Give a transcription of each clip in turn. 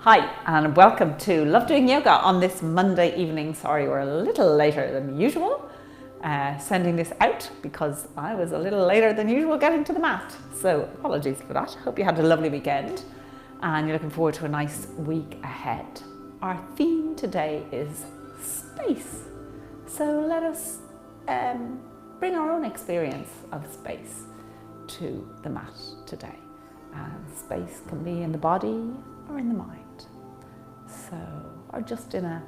Hi, and welcome to Love Doing Yoga on this Monday evening. Sorry, we're a little later than usual sending this out because I was a little later than usual getting to the mat. So apologies for that. Hope you had a lovely weekend and you're looking forward to a nice week ahead. Our theme today is space. So let us bring our own experience of space to the mat today. And space can be in the body or in the mind. So, or just in a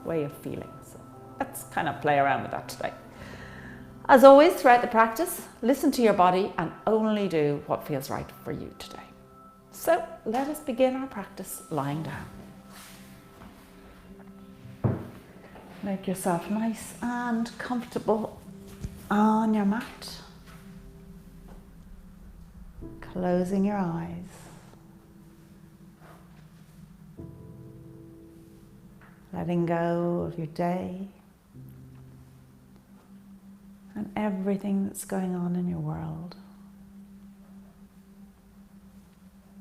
way of feeling. So let's kind of play around with that today. As always, throughout the practice, listen to your body and only do what feels right for you today. So let us begin our practice lying down. Make yourself nice and comfortable on your mat. Closing your eyes. Letting go of your day and everything that's going on in your world.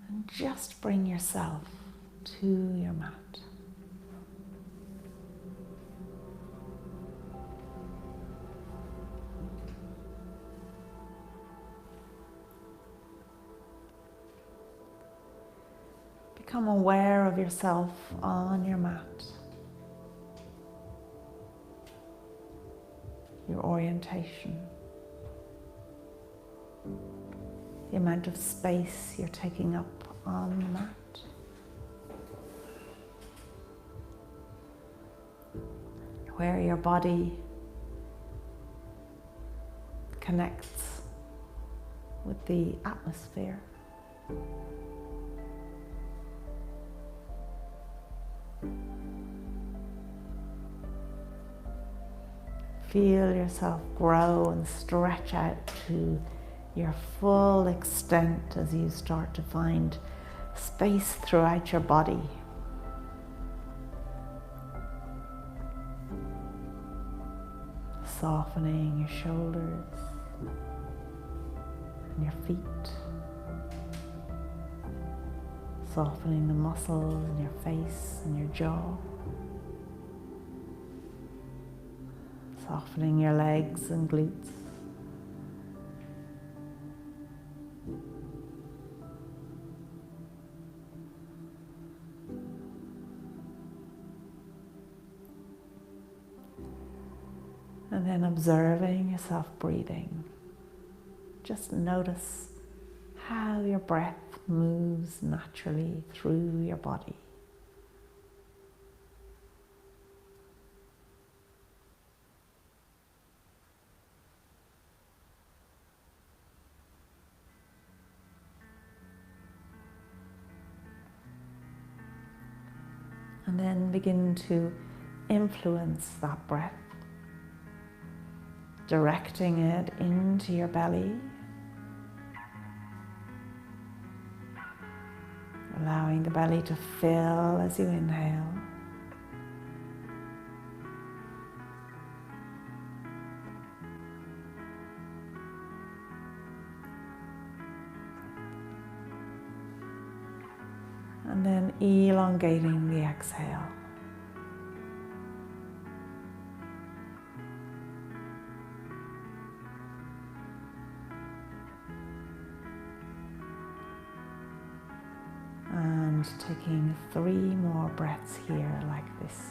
And just bring yourself to your mat. Become aware of yourself on your mat. Your orientation, the amount of space you're taking up on the mat. Where your body connects with the atmosphere. Feel yourself grow and stretch out to your full extent as you start to find space throughout your body. Softening your shoulders and your feet. Softening the muscles in your face and your jaw. Softening your legs and glutes. And then observing yourself breathing. Just notice how your breath moves naturally through your body. And then begin to influence that breath, directing it into your belly, allowing the belly to fill as you inhale. And then elongating the exhale. And taking 3 more breaths here like this.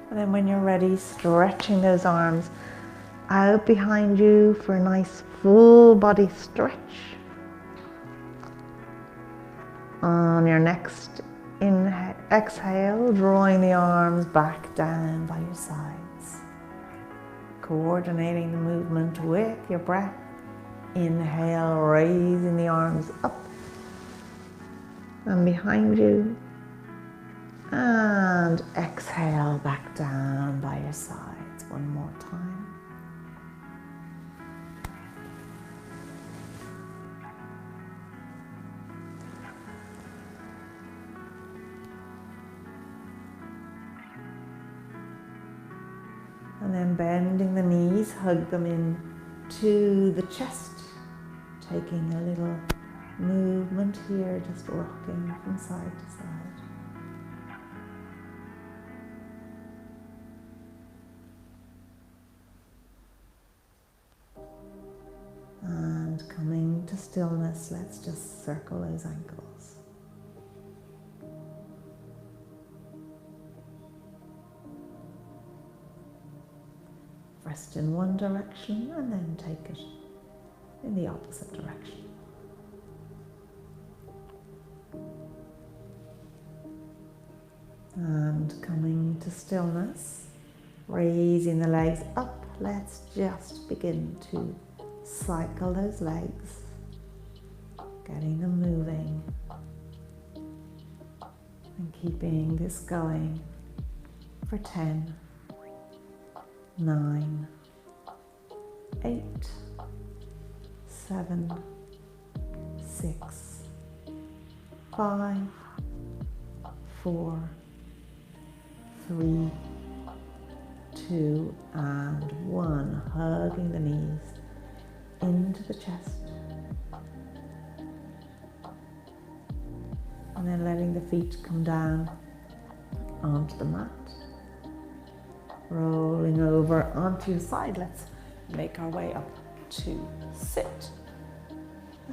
And then when you're ready, stretching those arms out behind you for a nice full body stretch. On your next exhale, drawing the arms back down by your sides. Coordinating the movement with your breath. Inhale, raising the arms up and behind you. And exhale back down by your sides one more time. And then bending the knees, hug them in to the chest, taking a little movement here, just rocking from side to side. And coming to stillness, let's just circle those ankles. Rest in one direction and then take it in the opposite direction. And coming to stillness, raising the legs up, let's just begin to cycle those legs, getting them moving and keeping this going for 10, 9, 8, 7, 6, 5, 4, 3, 2, and 1. Hugging the knees into the chest. And then letting the feet come down onto the mat. Rolling over onto your side. Let's make our way up to sit.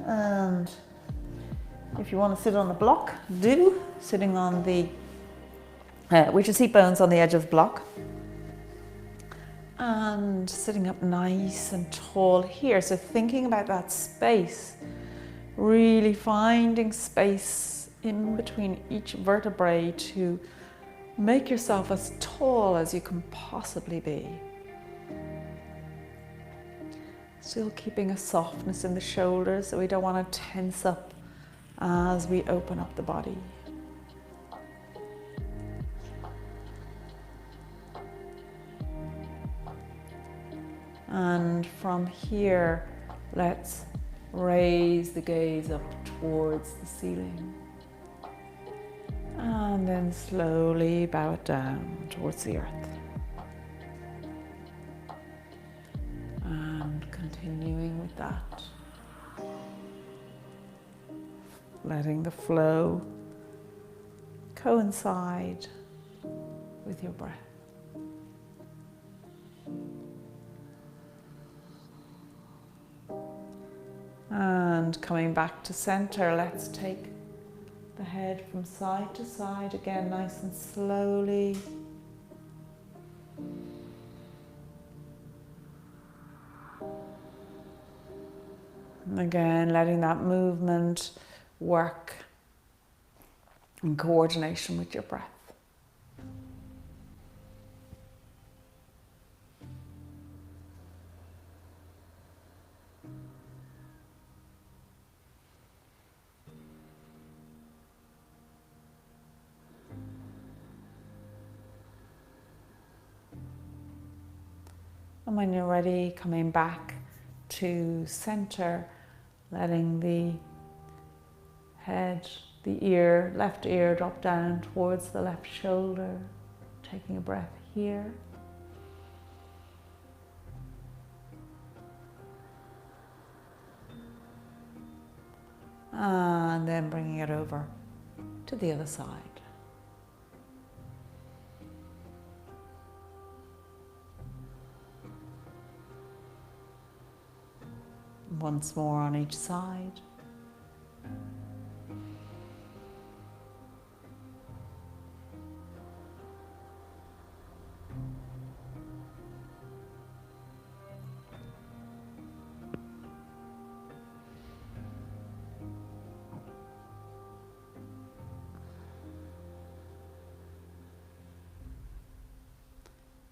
And if you want to sit on the block, do. Sitting on the, with your seat bones on the edge of the block. And sitting up nice and tall here. So thinking about that space, really finding space in between each vertebrae to make yourself as tall as you can possibly be. Still keeping a softness in the shoulders, so we don't want to tense up as we open up the body. And from here, let's raise the gaze up towards the ceiling. And then slowly bow it down towards the earth. And continuing with that. Letting the flow coincide with your breath. And coming back to center, let's take the head from side to side again, nice and slowly. And again, letting that movement work in coordination with your breath. And when you're ready, coming back to center, letting the head, the ear, left ear drop down towards the left shoulder, taking a breath here. And then bringing it over to the other side. Once more on each side.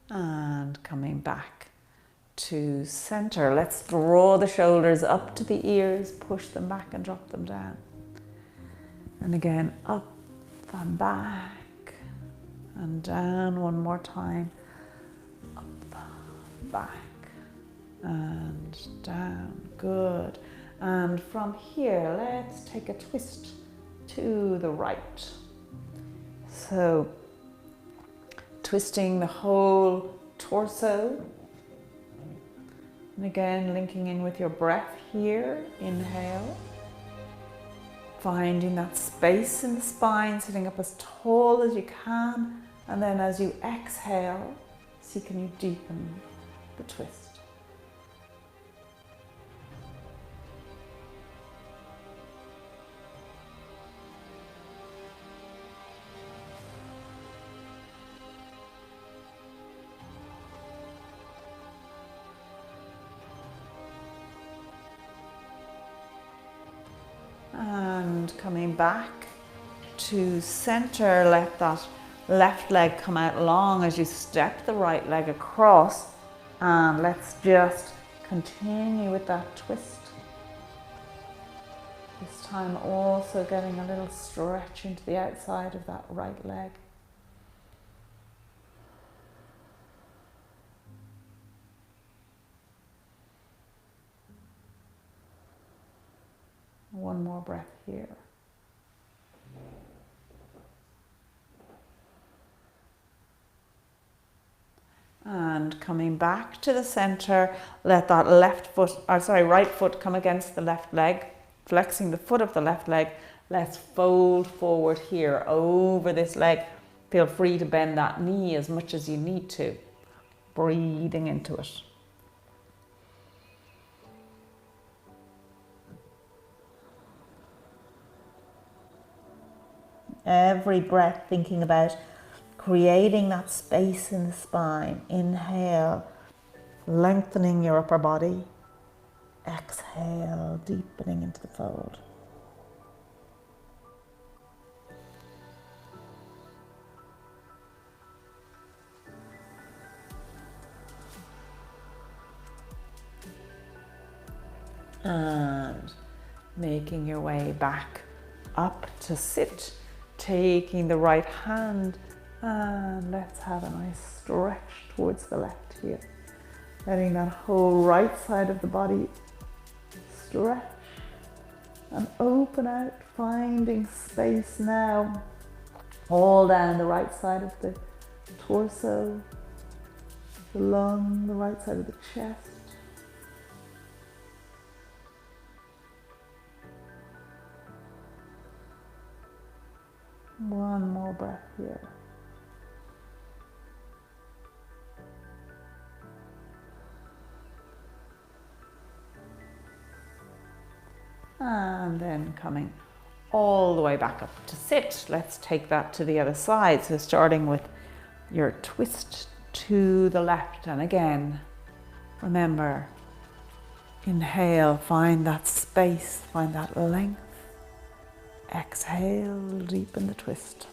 And coming back to center. Let's draw the shoulders up to the ears, push them back and drop them down. And again, up and back and down one more time. Up, back and down. Good. And from here, let's take a twist to the right. So, twisting the whole torso. And again, linking in with your breath here. Inhale. Finding that space in the spine, sitting up as tall as you can. And then as you exhale, see can you deepen the twist. And coming back to center, let that left leg come out long as you step the right leg across. And let's just continue with that twist. This time also getting a little stretch into the outside of that right leg. One more breath here. And coming back to the center, let that right foot come against the left leg, flexing the foot of the left leg. Let's fold forward here over this leg. Feel free to bend that knee as much as you need to. Breathing into it. Every breath thinking about creating that space in the spine. Inhale, lengthening your upper body. Exhale, deepening into the fold. And making your way back up to sit. Taking the right hand and let's have a nice stretch towards the left here. Letting that whole right side of the body stretch and open out, finding space now all down the right side of the torso, the lung, the right side of the chest. One more breath here. And then coming all the way back up to sit. Let's take that to the other side. So starting with your twist to the left. And again, remember, inhale, find that space, find that length. Exhale, deepen the twist.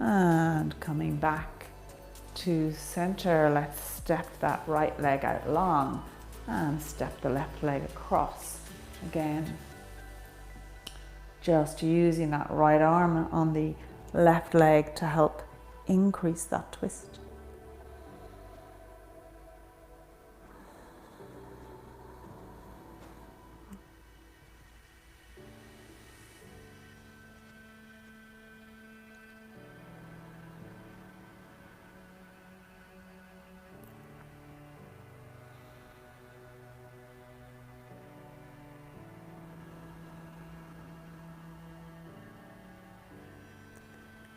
And coming back to center, let's step that right leg out long and step the left leg across. Again, just using that right arm on the left leg to help increase that twist.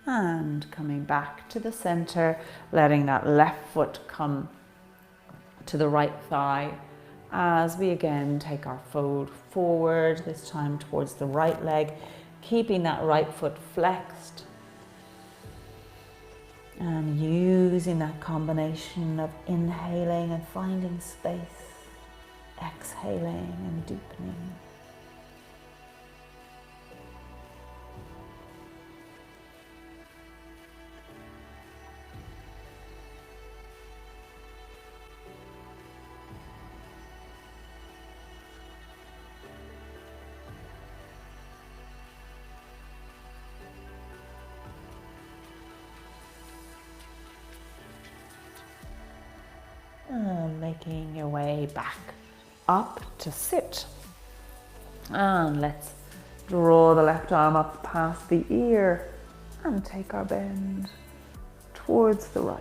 And coming back to the center, letting that left foot come to the right thigh as we again take our fold forward, this time towards the right leg, keeping that right foot flexed. And using that combination of inhaling and finding space, exhaling and deepening. And making your way back up to sit. And let's draw the left arm up past the ear and take our bend towards the right.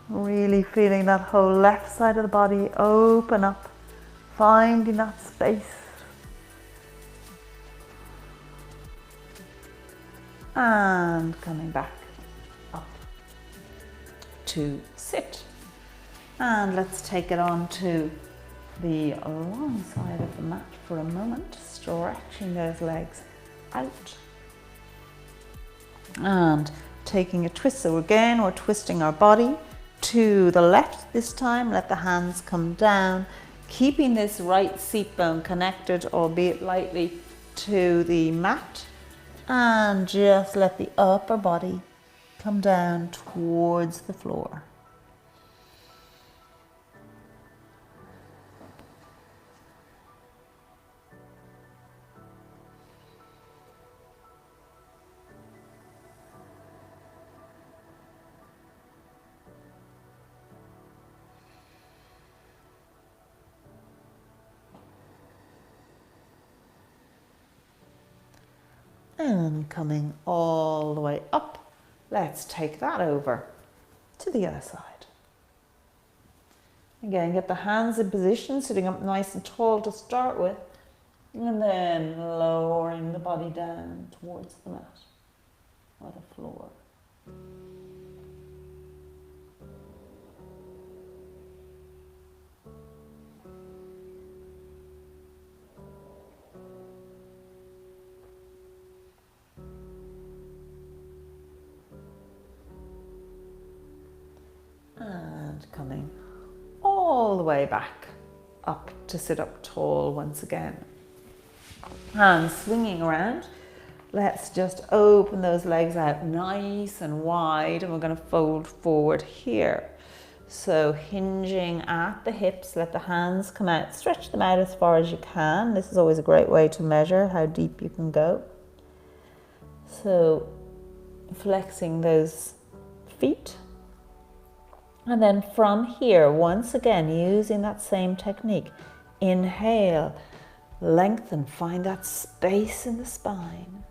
Really feeling that whole left side of the body open up, finding that space. And coming back up to sit. And let's take it on to the long side of the mat for a moment, stretching those legs out. And taking a twist. So again, we're twisting our body to the left this time. Let the hands come down, keeping this right seat bone connected, albeit lightly, to the mat. And just let the upper body come down towards the floor. And coming all the way up, let's take that over to the other side. Again, get the hands in position, sitting up nice and tall to start with, and then lowering the body down towards the mat or the floor. And coming all the way back up to sit up tall once again. Hands swinging around. Let's just open those legs out nice and wide, and we're going to fold forward here. So hinging at the hips, let the hands come out, stretch them out as far as you can. This is always a great way to measure how deep you can go. So flexing those feet. And then from here, once again, using that same technique, inhale, lengthen, find that space in the spine.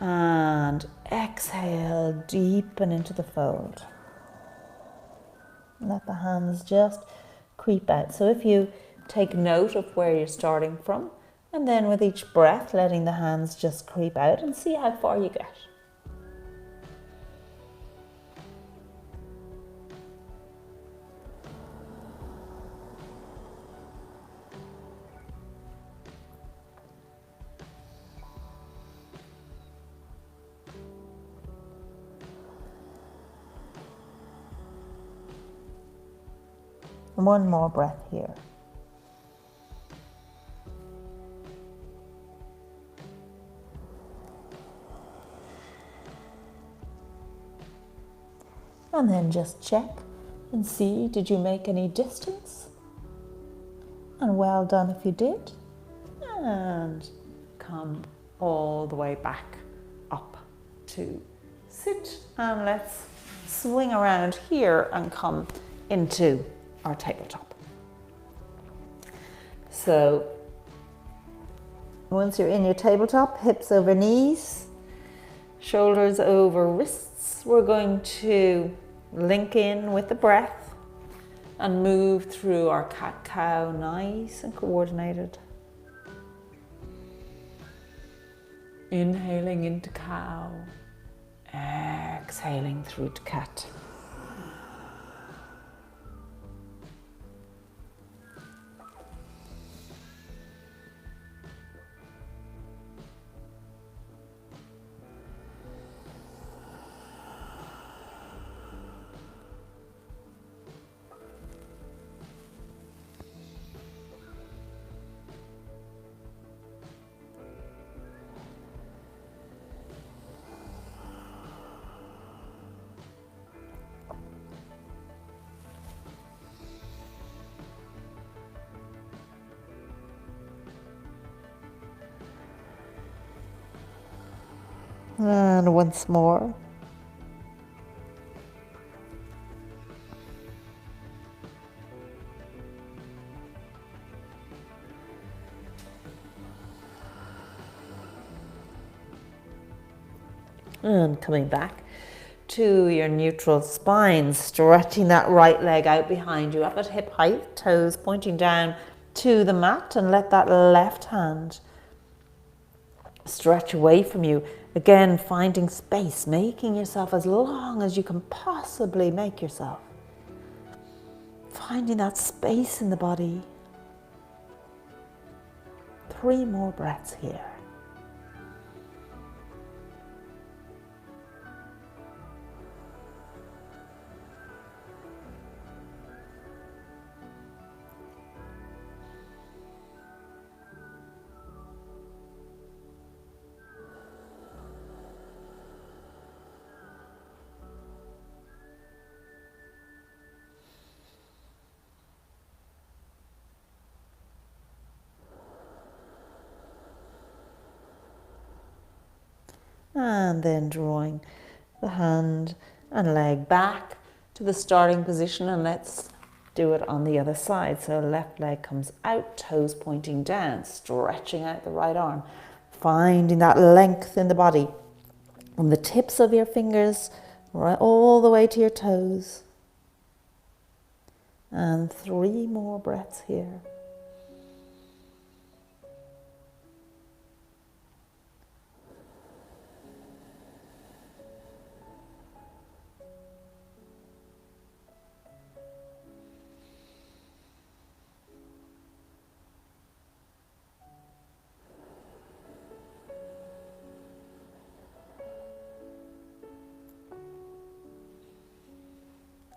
And exhale, deepen into the fold. Let the hands just creep out. So if you take note of where you're starting from, and then with each breath, letting the hands just creep out and see how far you get. One more breath here. And then just check and see, did you make any distance? And well done if you did. And come all the way back up to sit. And let's swing around here and come into our tabletop. So once you're in your tabletop, hips over knees, shoulders over wrists, we're going to link in with the breath and move through our cat-cow nice and coordinated. Inhaling into cow, Exhaling through to cat. And once more. And coming back to your neutral spine, stretching that right leg out behind you, up at hip height, toes pointing down to the mat, and let that left hand stretch away from you. Again, finding space, making yourself as long as you can possibly make yourself. Finding that space in the body. 3 more breaths here. And then drawing the hand and leg back to the starting position, and let's do it on the other side. So left leg comes out, toes pointing down, stretching out the right arm, finding that length in the body from the tips of your fingers right all the way to your toes. And 3 more breaths here.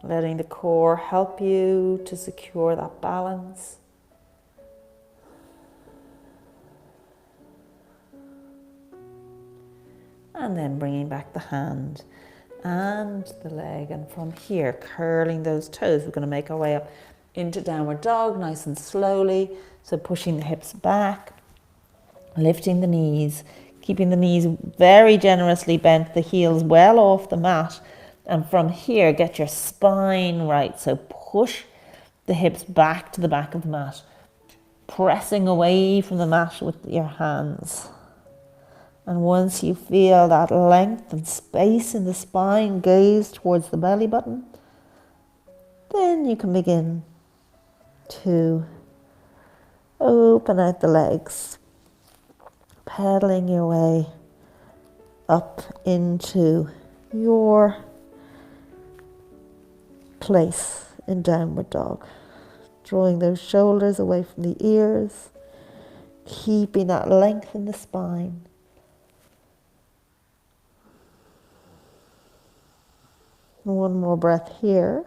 Letting the core help you to secure that balance. And then bringing back the hand and the leg. And from here, curling those toes. We're going to make our way up into downward dog, nice and slowly. So pushing the hips back, lifting the knees, keeping the knees very generously bent, the heels well off the mat. And from here, get your spine right. So push the hips back to the back of the mat, pressing away from the mat with your hands. And once you feel that length and space in the spine, gaze towards the belly button, then you can begin to open out the legs, pedaling your way up into your place in downward dog. Drawing those shoulders away from the ears, keeping that length in the spine. One more breath here.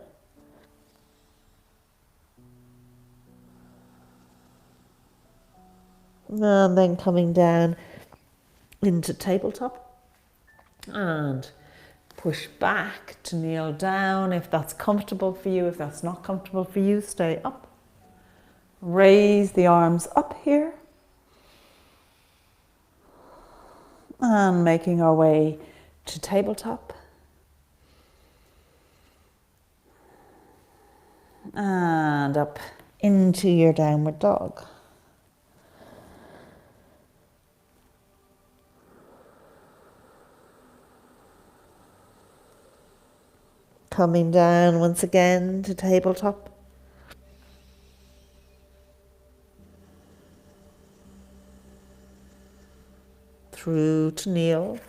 And then coming down into tabletop and push back to kneel down if that's comfortable for you. If that's not comfortable for you, stay up. Raise the arms up here. And making our way to tabletop. And up into your downward dog. Coming down once again to tabletop. Through to kneel.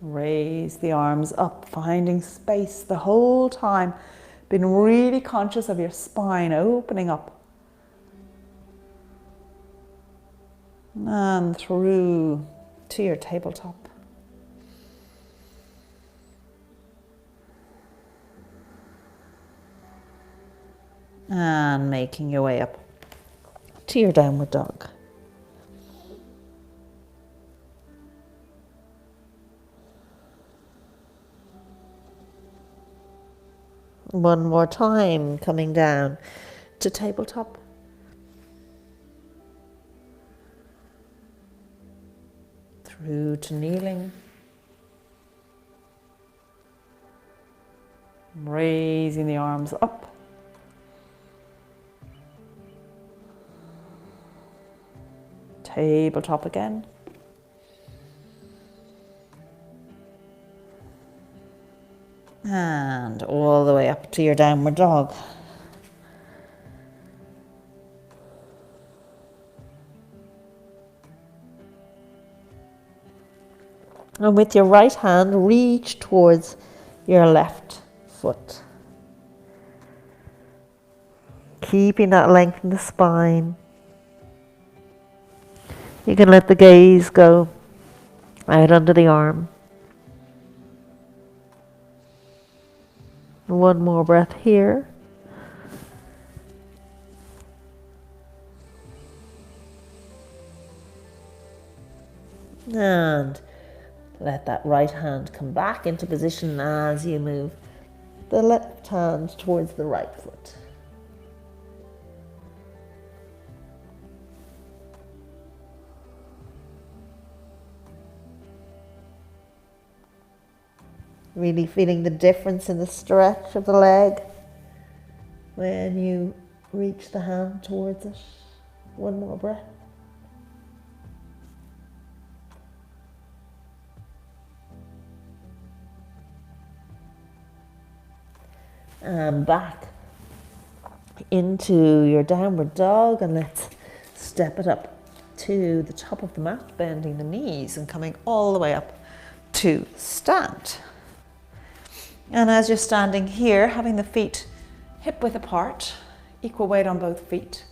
Raise the arms up, finding space the whole time. Been really conscious of your spine opening up. And through to your tabletop. And making your way up to your downward dog. One more time, coming down to tabletop. Through to kneeling. Raising the arms up. Tabletop again. And all the way up to your downward dog. And with your right hand, reach towards your left foot. Keeping that length in the spine. You can let the gaze go out under the arm. One more breath here. And let that right hand come back into position as you move the left hand towards the right foot. Really feeling the difference in the stretch of the leg when you reach the hand towards it. One more breath. And back into your downward dog, and let's step it up to the top of the mat, bending the knees and coming all the way up to stand. And as you're standing here, having the feet hip width apart, equal weight on both feet,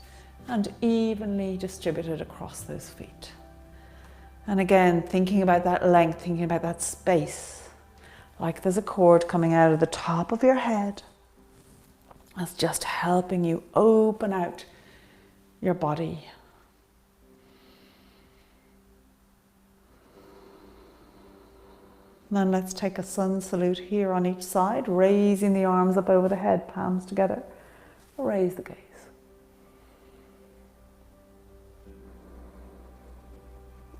and evenly distributed across those feet. And again, thinking about that length, thinking about that space, like there's a cord coming out of the top of your head. That's just helping you open out your body. Then let's take a sun salute here on each side, raising the arms up over the head, palms together. Raise the gaze.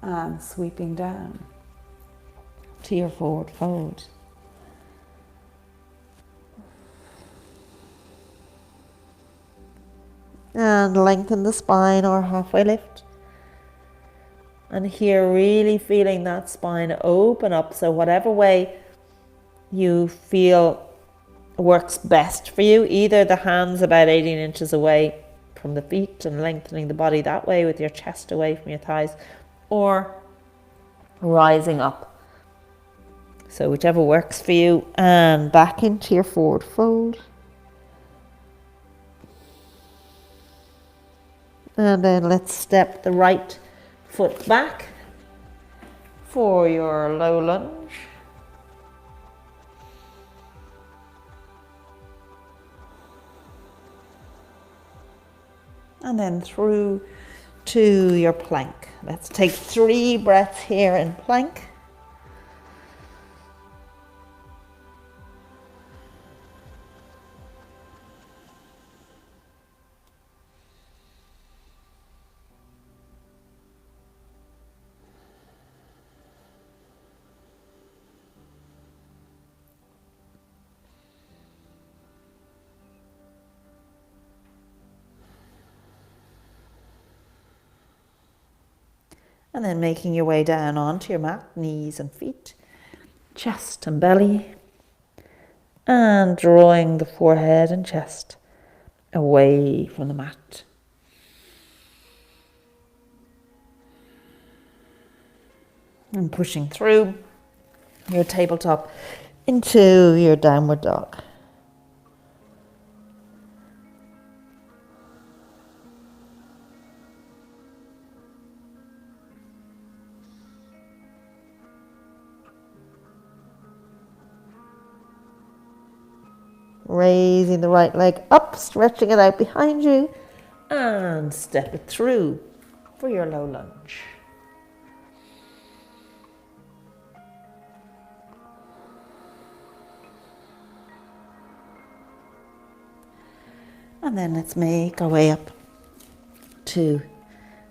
And sweeping down to your forward fold. And lengthen the spine or halfway lift. And here really feeling that spine open up. So whatever way you feel works best for you, either the hands about 18 inches away from the feet and lengthening the body that way with your chest away from your thighs, or rising up. So whichever works for you, and back into your forward fold. And then let's step the right foot back for your low lunge. And then through to your plank. Let's take 3 breaths here in plank. And then making your way down onto your mat, knees and feet, chest and belly, and drawing the forehead and chest away from the mat. And pushing through your tabletop into your downward dog. Raising the right leg up, stretching it out behind you, and step it through for your low lunge. And then let's make our way up to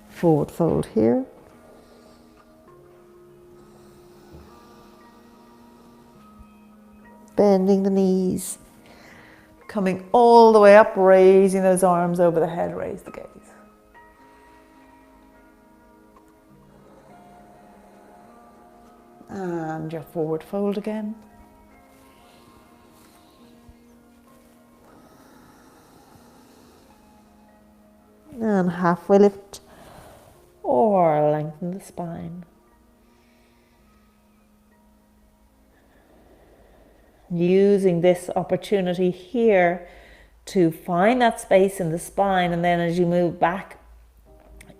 forward fold here. Bending the knees, coming all the way up, raising those arms over the head, raise the gaze. And your forward fold again. And halfway lift or lengthen the spine. Using this opportunity here to find that space in the spine, and then as you move back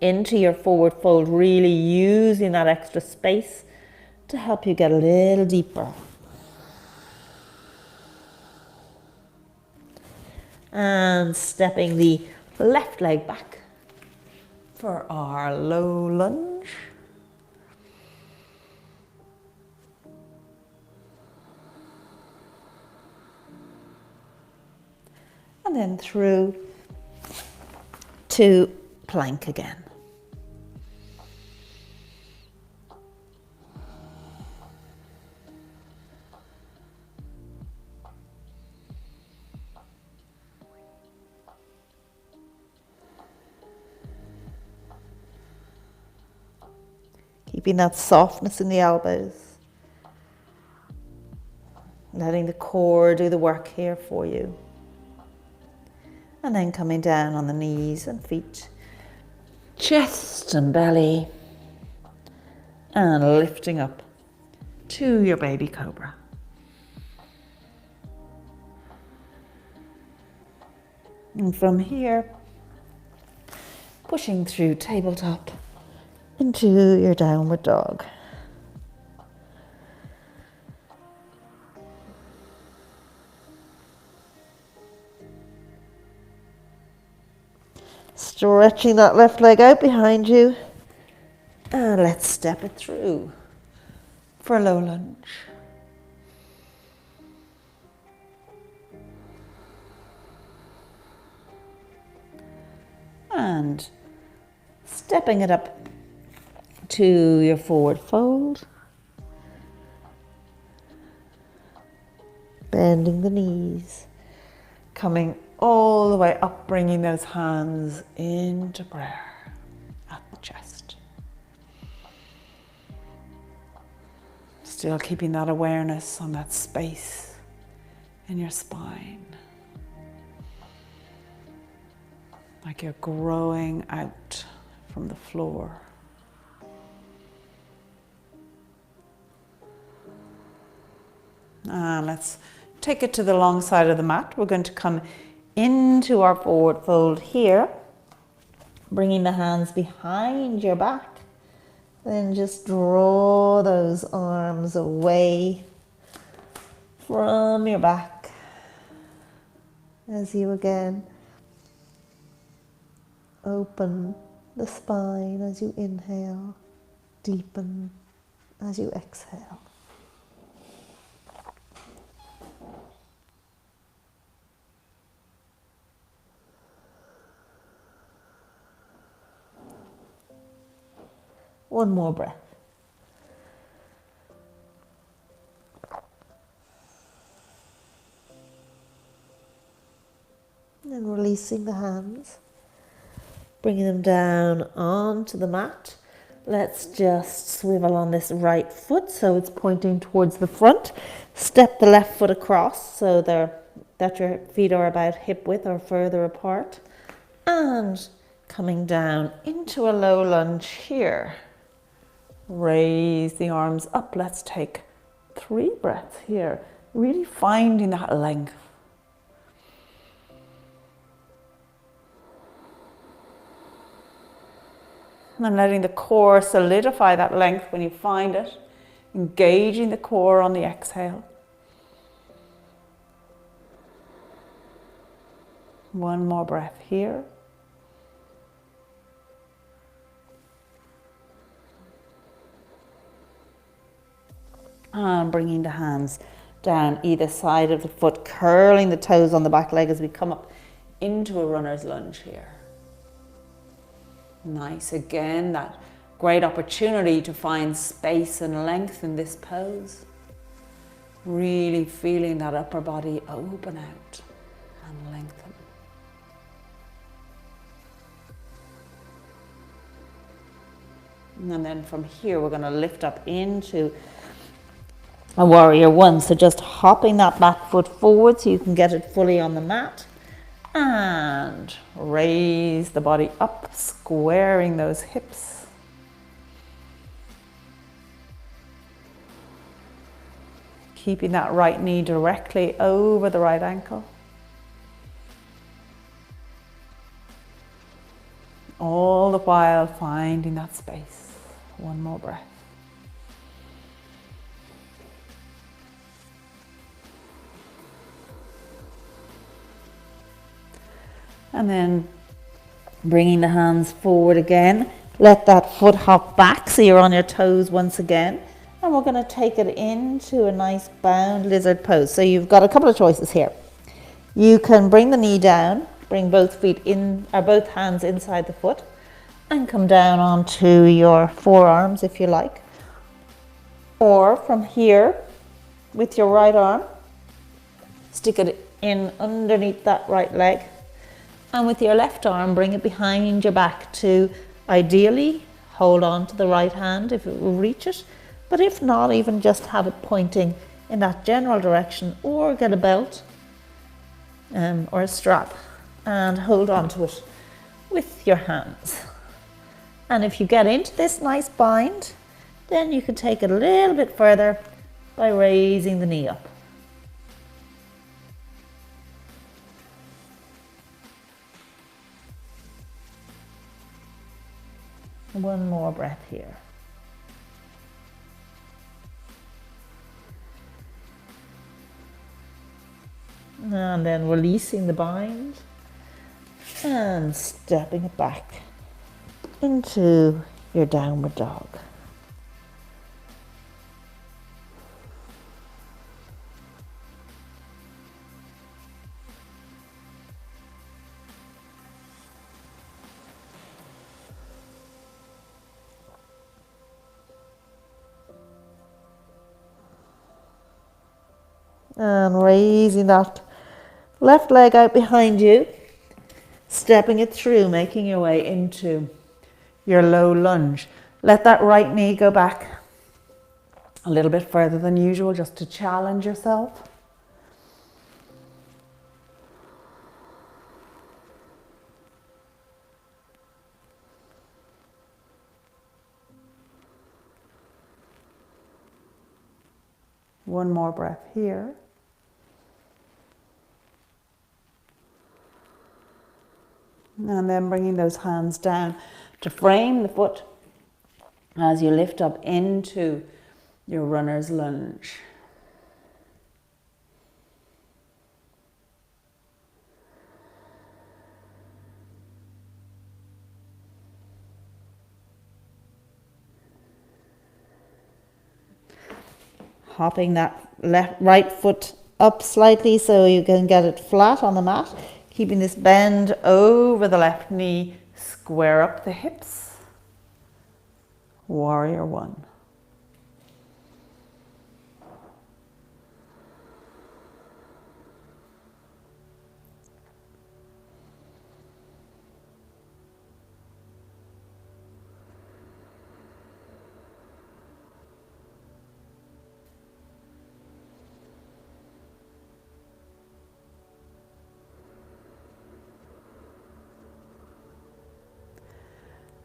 into your forward fold, really using that extra space to help you get a little deeper. And stepping the left leg back for our low lunge. And then through to plank again. Keeping that softness in the elbows. Letting the core do the work here for you. And then coming down on the knees and feet, chest and belly, and lifting up to your baby cobra. And from here, pushing through tabletop into your downward dog. Stretching that left leg out behind you. And let's step it through for a low lunge. And stepping it up to your forward fold. Bending the knees. Coming all the way up, bringing those hands into prayer at the chest. Still keeping that awareness on that space in your spine. Like you're growing out from the floor. And let's take it to the long side of the mat. We're going to come into our forward fold here, bringing the hands behind your back. Then just draw those arms away from your back as you again open the spine as you inhale, deepen as you exhale. One more breath. And releasing the hands, bringing them down onto the mat. Let's just swivel on this right foot so it's pointing towards the front. Step the left foot across so that your feet are about hip width or further apart. And coming down into a low lunge here. Raise the arms up. Let's take 3 breaths here, really finding that length. And letting the core solidify that length when you find it, engaging the core on the exhale. One more breath here. And bringing the hands down either side of the foot, curling the toes on the back leg as we come up into a runner's lunge here. Nice, again, that great opportunity to find space and length in this pose. Really feeling that upper body open out and lengthen. And then from here, we're going to lift up into a warrior one. So just hopping that back foot forward so you can get it fully on the mat. And raise the body up, squaring those hips. Keeping that right knee directly over the right ankle. All the while finding that space. One more breath. And then bringing the hands forward again. Let that foot hop back so you're on your toes once again. And we're going to take it into a nice bound lizard pose. So you've got a couple of choices here. You can bring the knee down, bring both feet in, or both hands inside the foot, and come down onto your forearms if you like. Or from here, with your right arm, stick it in underneath that right leg. And with your left arm, bring it behind your back to ideally hold on to the right hand if it will reach it. But if not, even just have it pointing in that general direction, or get a belt or a strap and hold on to it with your hands. And if you get into this nice bind, then you can take it a little bit further by raising the knee up. One more breath here. And then releasing the bind and stepping it back into your downward dog. And raising that left leg out behind you, stepping it through, making your way into your low lunge. Let that right knee go back a little bit further than usual, just to challenge yourself. One more breath here. And then bringing those hands down to frame the foot as you lift up into your runner's lunge. Hopping that right foot up slightly so you can get it flat on the mat. Keeping this bend over the left knee, square up the hips. Warrior one.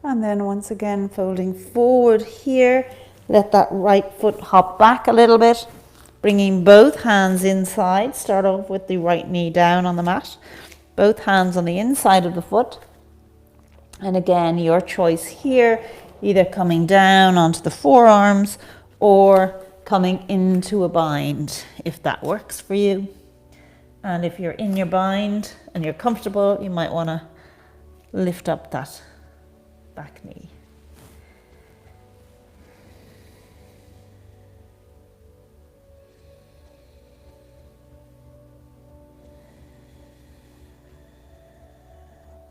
And then once again, folding forward here. Let that right foot hop back a little bit. Bringing both hands inside. Start off with the right knee down on the mat. Both hands on the inside of the foot. And again, your choice here, either coming down onto the forearms or coming into a bind, if that works for you. And if you're in your bind and you're comfortable, you might want to lift up that back knee.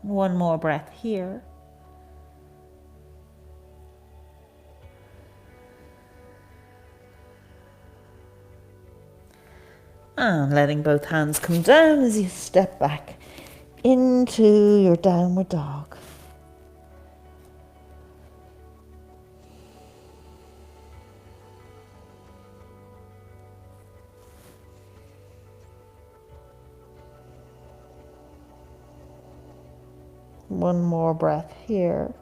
One more breath here. And letting both hands come down as you step back into your downward dog. One more breath here.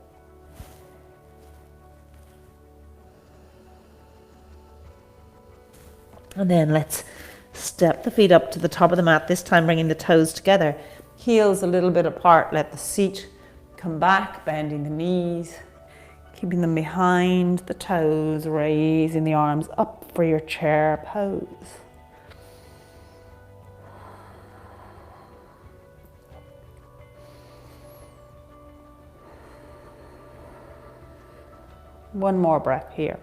And then let's step the feet up to the top of the mat, this time bringing the toes together. Heels a little bit apart, let the seat come back, bending the knees, keeping them behind the toes, raising the arms up for your chair pose. One more breath here.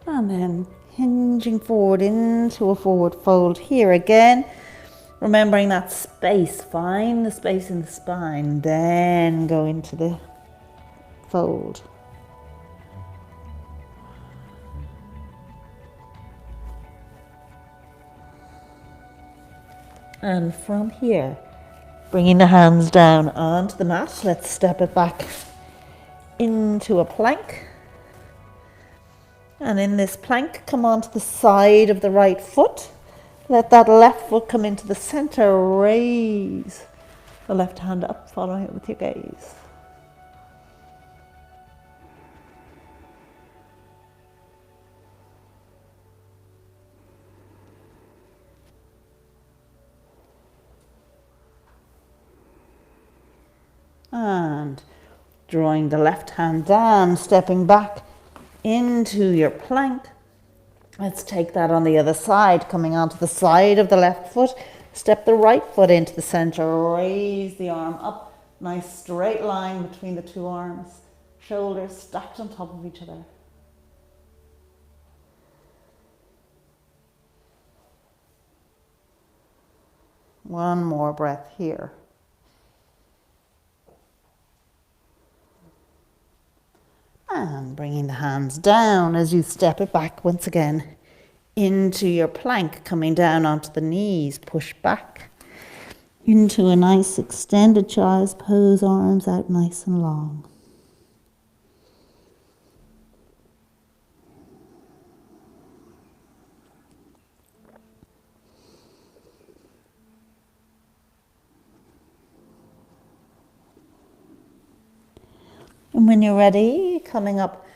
And then hinging forward into a forward fold here again. Remembering that space, find the space in the spine, then go into the fold. And from here, bringing the hands down onto the mat, let's step it back into a plank. And in this plank, come onto the side of the right foot. Let that left foot come into the center. Raise the left hand up, following it with your gaze. And drawing the left hand down, stepping back into your plank. Let's take that on the other side, coming onto the side of the left foot. Step the right foot into the center, raise the arm up. Nice straight line between the two arms. Shoulders stacked on top of each other. One more breath here. And bringing the hands down as you step it back once again into your plank, coming down onto the knees, push back into a nice extended child's pose, arms out nice and long. And when you're ready, coming up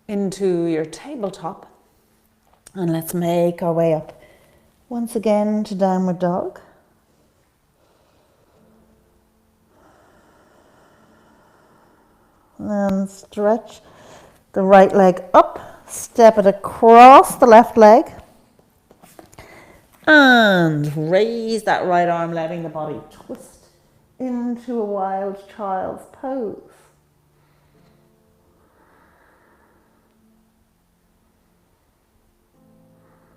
into your tabletop, and let's make our way up once again to downward dog. And stretch the right leg up, step it across the left leg, and raise that right arm, letting the body twist into a wild child's pose.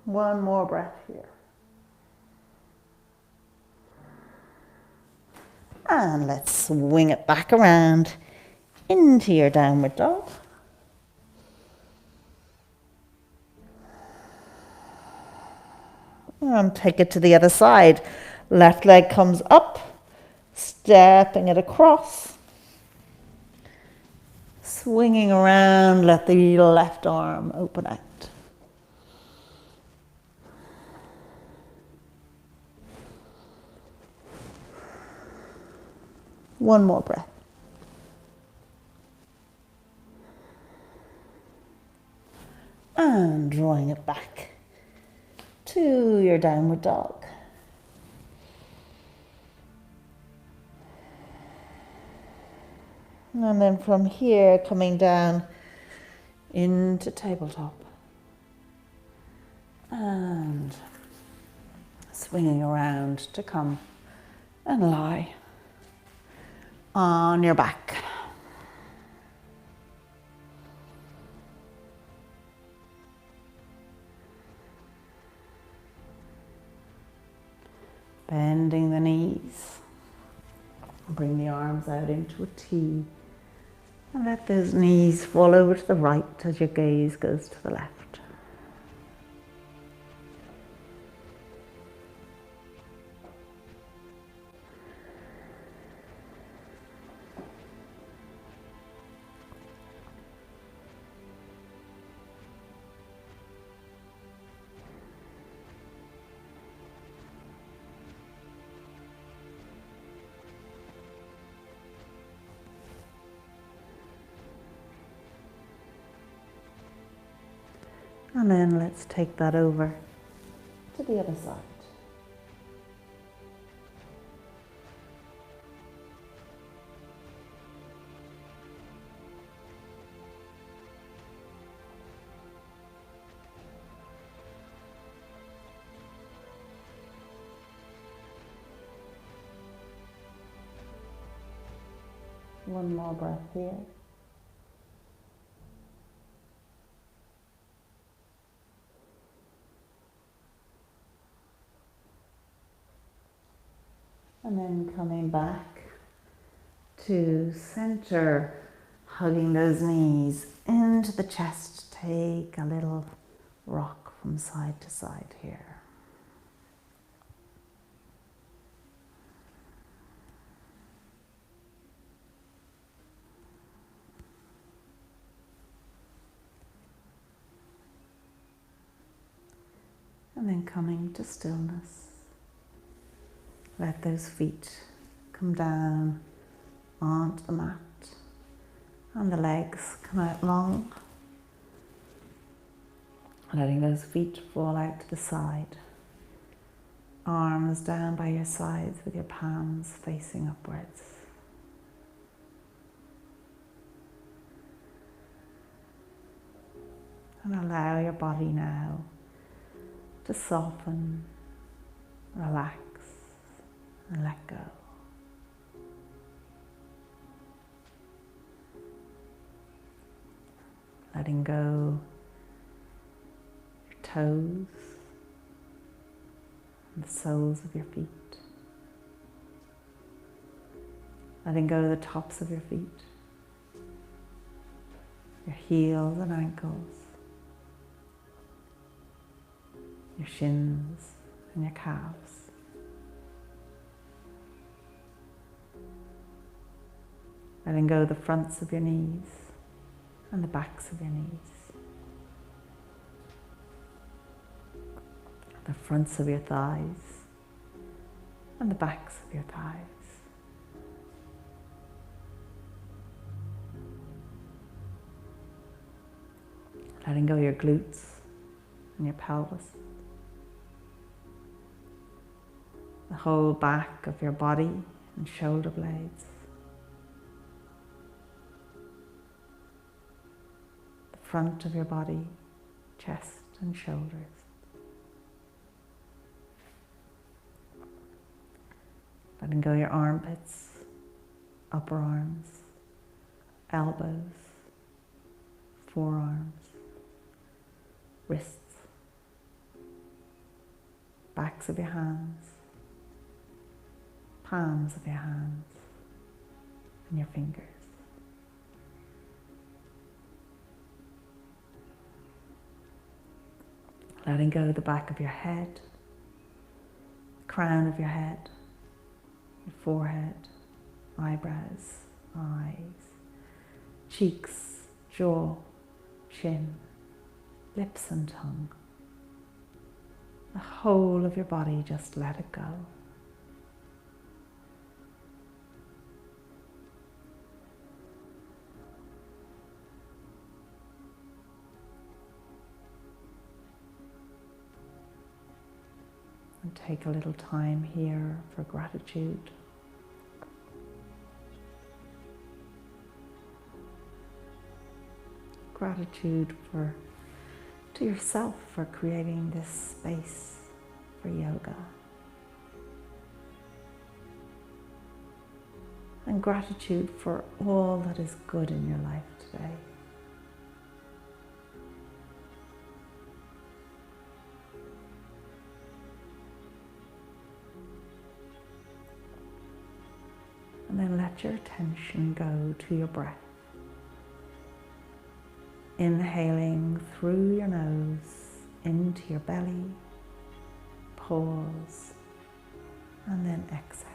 One more breath here. And let's swing it back around into your downward dog. And take it to the other side. Left leg comes up, stepping it across. Swinging around, let the left arm open out. One more breath. and drawing it back to your downward dog. And then from here, coming down into tabletop. And swinging around to come and lie on your back. Bending the knees. Bring the arms out into a T. And let those knees fall over to the right as your gaze goes to the left. And then let's take that over to the other side. One more breath here. And then coming back to center, hugging those knees into the chest. Take a little rock from side to side here. And then coming to stillness. Let those feet come down onto the mat and the legs come out long. Letting those feet fall out to the side. Arms down by your sides with your palms facing upwards. And allow your body now to soften, relax, and let go. Letting go your toes and the soles of your feet. Letting go the tops of your feet, your heels and ankles, your shins and your calves. Letting go the fronts of your knees and the backs of your knees. The fronts of your thighs and the backs of your thighs. Letting go your glutes and your pelvis. The whole back of your body and shoulder blades. Front of your body, chest and shoulders. Letting go your armpits, upper arms, elbows, forearms, wrists, backs of your hands, palms of your hands, and your fingers. Letting go the back of your head, the crown of your head, your forehead, eyebrows, eyes, cheeks, jaw, chin, lips and tongue. The whole of your body, just let it go. take a little time here for gratitude. Gratitude to yourself for creating this space for yoga. And gratitude for all that is good in your life today. And then let your attention go to your breath. Inhaling through your nose into your belly, pause, and then exhale.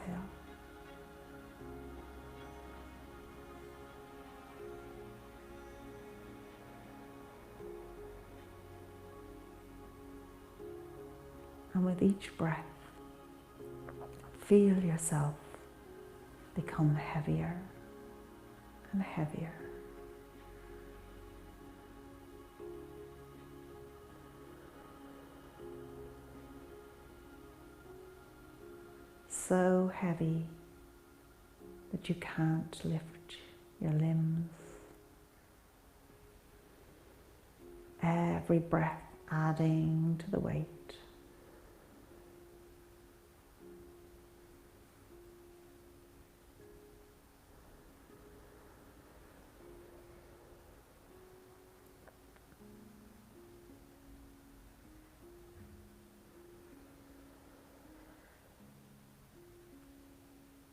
And with each breath, feel yourself become heavier and heavier. So heavy that you can't lift your limbs. Every breath adding to the weight.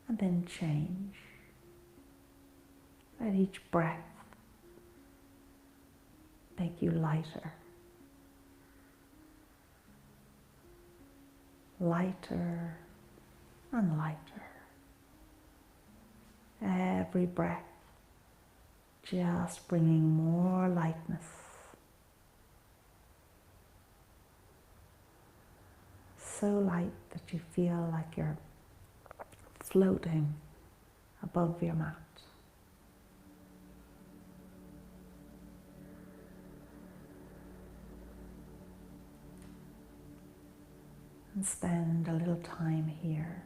And then change. Let each breath make you lighter. Lighter and lighter. Every breath just bringing more lightness. So light that you feel like you're floating above your mat. And spend a little time here